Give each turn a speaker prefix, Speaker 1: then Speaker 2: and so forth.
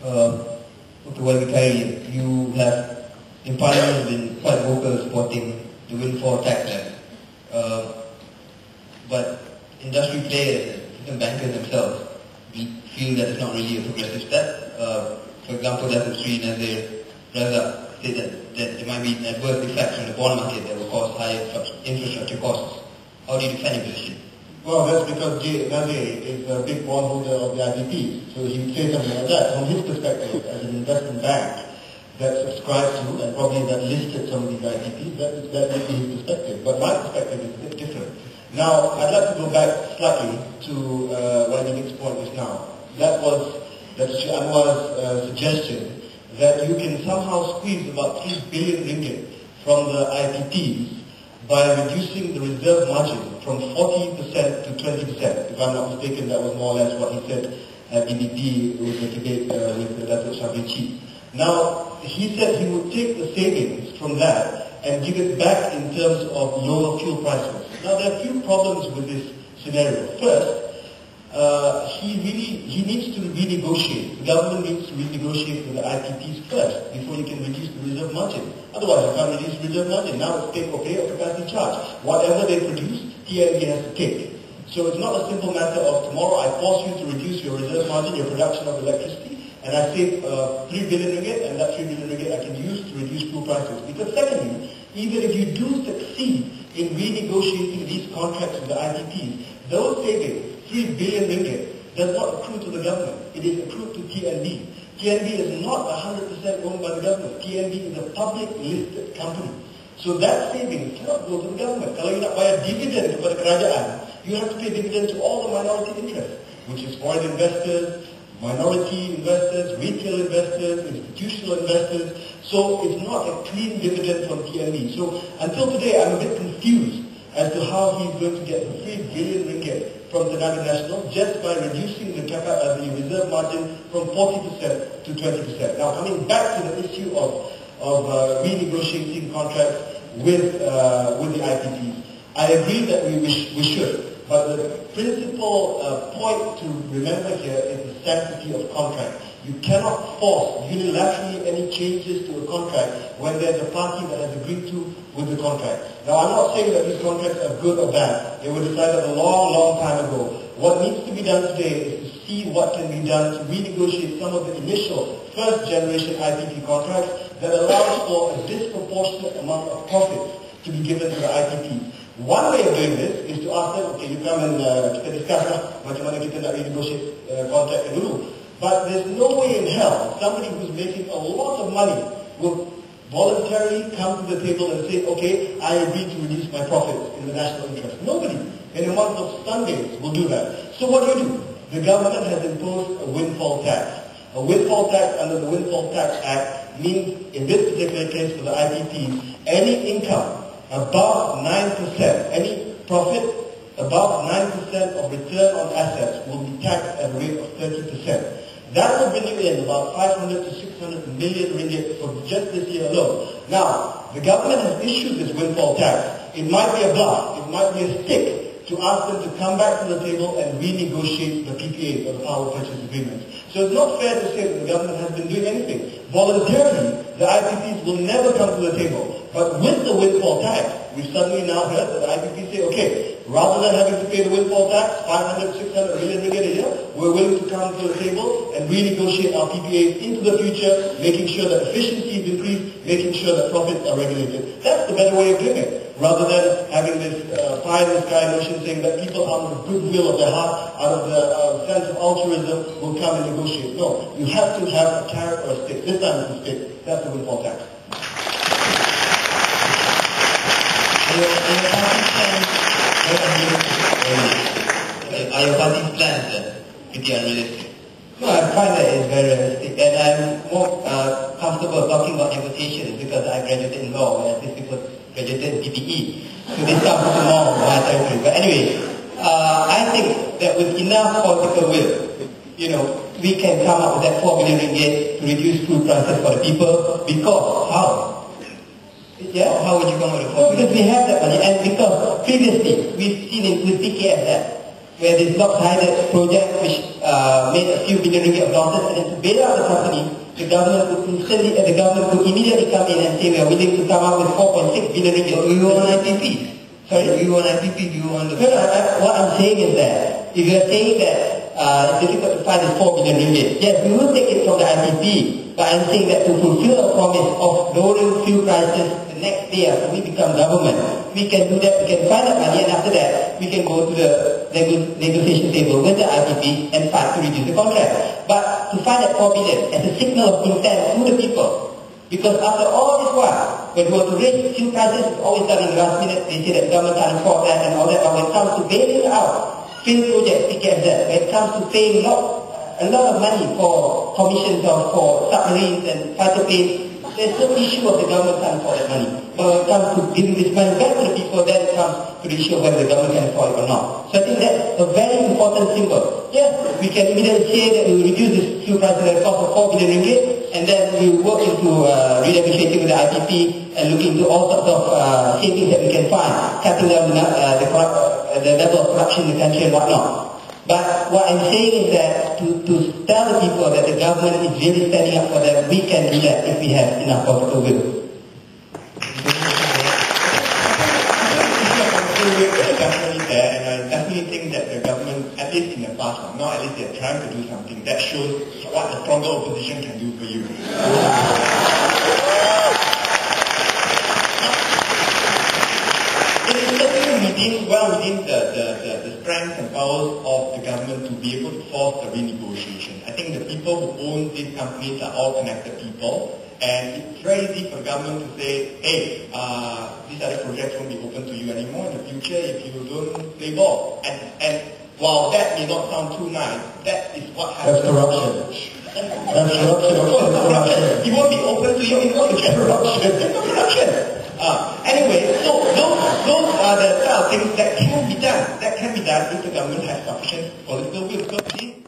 Speaker 1: While we carry, you have in Parliament been quite vocal supporting the windfall tax levy. But industry players and even bankers themselves feel that it's not really a progressive step. For example, Datuk Sri Nazir Razak said that there might be adverse effects on the bond market that will cause higher infrastructure costs. How do you defend your position?
Speaker 2: Well, that's because Nazir is a big bondholder of the IDPs, so he would say something like that. From his perspective, as an investment bank that subscribes to and probably that listed some of these IDPs, that would be his perspective. But my perspective is a bit different. Now, I'd like to go back slightly to where the next point is now. That was Anwar's suggestion that you can somehow squeeze about 3 billion ringgit from the IPPs by reducing the reserve margin from 40% to 20%. If I'm not mistaken, that was more or less what he said at EDP with the debate with Datuk Shabrici. Now, he said he would take the savings from that and give it back in terms of lower fuel prices. Now, there are a few problems with this scenario. First, he needs to renegotiate. The government needs to renegotiate with the IPPs first before you can reduce the reserve margin. Otherwise, you can't reduce the reserve margin. Now it's take or pay or capacity charge. Whatever they produce, TNB has to take. So it's not a simple matter of tomorrow I force you to reduce your reserve margin, your production of electricity, and I save 3 billion ringgit, and that 3 billion ringgit I can use to reduce fuel prices. Because secondly, even if you do succeed in renegotiating these contracts with the IPPs, those savings, 3 billion ringgit, does not accrue to the government. It is accrued to TNB. TNB is not 100% owned by the government. TNB is a public listed company. So that savings cannot go to the government. Kalau you nak bayar dividend kepada kerajaan, you have to pay dividend to all the minority interests, which is foreign investors, minority investors, retail investors, institutional investors. So it's not a clean dividend from TNB. So until today, I'm a bit confused as to how he's going to get the 3 billion ringgit from Tenaga Nasional just by reducing the reserve margin from 40% to 20%. Now, coming back to the issue of renegotiating contracts with the IPPs, I agree that we should. But the principal point to remember here is the sanctity of contract. You cannot force unilaterally any changes to a contract when there's a party that has agreed to with the contract. Now, I'm not saying that these contracts are good or bad. They were decided a long, long time ago. What needs to be done today is to see what can be done to renegotiate some of the initial first-generation IPP contracts that allows for a disproportionate amount of profits to be given to the IPPs. One way of doing this is to ask them, okay, you come and kita discuss lah macam mana kita nak renegotiate contract dulu. But there's no way in hell somebody who's making a lot of money will voluntarily come to the table and say, okay, I agree to reduce my profits in the national interest. Nobody in a month of Sundays will do that. So what do? The government has imposed a windfall tax. A windfall tax under the Windfall Tax Act means, in this particular case for the IPPs, any income above 9%, any profit above 9% of return on assets will be taxed at a rate of 30%. That will bring you in about 500 to 600 million ringgit for just this year alone. Now, the government has issued this windfall tax. It might be a bluff, it might be a stick to ask them to come back to the table and renegotiate the PPAs or the power purchase agreements. So it's not fair to say that the government has been doing anything. Voluntarily, the IPPs will never come to the table. But with the windfall tax, we suddenly now heard that the IPPs say, okay, rather than having to pay the windfall tax, 500, 600 million ringgit a year, we're willing to come to the table and renegotiate our PPAs into the future, making sure that efficiency is increased, making sure that profits are regulated. That's the better way of doing it, rather than having this pie-in-the-sky notion saying that people out of the goodwill of their heart, out of the sense of altruism, will come and negotiate. No, you have to have a carrot or a stick. This time it's a stick. That's the windfall tax.
Speaker 1: Are your party's plans pretty unrealistic?
Speaker 2: No, I find that it's very realistic, and I'm more comfortable talking about negotiations because I graduated in law, whereas these people graduated in PPE. So this comes to more of my territory. But anyway, I think that with enough political will, we can come up with that 4 billion ringgit to reduce food prices for the people. Because how? Yeah, how would you come up with 4 billion? Because we have that money, and because previously we've seen it with PKS that
Speaker 3: where this lopsided project which made a few billion ringgit of losses, and then to bail out the company, the government could immediately come in and say we are willing to come up with 4.6 billion ringgit.
Speaker 1: We were on IPP.
Speaker 3: Sorry?
Speaker 1: We were on IPP, we were on the...
Speaker 3: What I'm saying is that, if you are saying that it's difficult to find this 4 billion ringgit, yes, we will take it from the IPP, but I'm saying that to fulfill a promise of lowering fuel prices the next day after we become government, we can do that, we can find that money, and after that, we can go to the negotiation table with the IPP and fight to reduce the contract. But to find that 4 billion as a signal of intent to the people, because after all this while, when we want to raise fuel prices, it's always done in the last minute. They say that the government can't afford that and all that. But when it comes to bailing out field projects, PKFZ, when it comes to paying a lot of money for commissions or for submarines and fighter planes, there's no issue of the government can't afford that money. But when it comes to giving this money back to the people, then it comes to the issue of whether the government can afford it or not. So I think that's a very important symbol. Yes, we can immediately say that we will reduce this fuel price at a cost of 4 billion ringgit, and then we will work into renegotiating with the IPP and looking into all sorts of savings that we can find, cutting down the level of corruption in the country and whatnot. But what I'm saying is that to tell the people that the government is really standing up for them, we can do that if we have enough political will.
Speaker 2: Definitely there, and I definitely think that the government, at least in the past, or not at least they're trying to do something that shows what a stronger opposition can do for you. It is certainly within the strengths and powers of the government to be able to force a renegotiation. I think the people who own these companies are all connected people, and it's very easy for the government to say, hey, these other projects won't be open to you anymore in the future if you don't play ball. And while that may not sound too nice, that is what happens.
Speaker 3: That's corruption. That's corruption.
Speaker 2: Of course, corruption. It won't be open to you in order to get corruption. It's not corruption. Anyway, so those are the things that can be done. That can be done if the government has sufficient political will.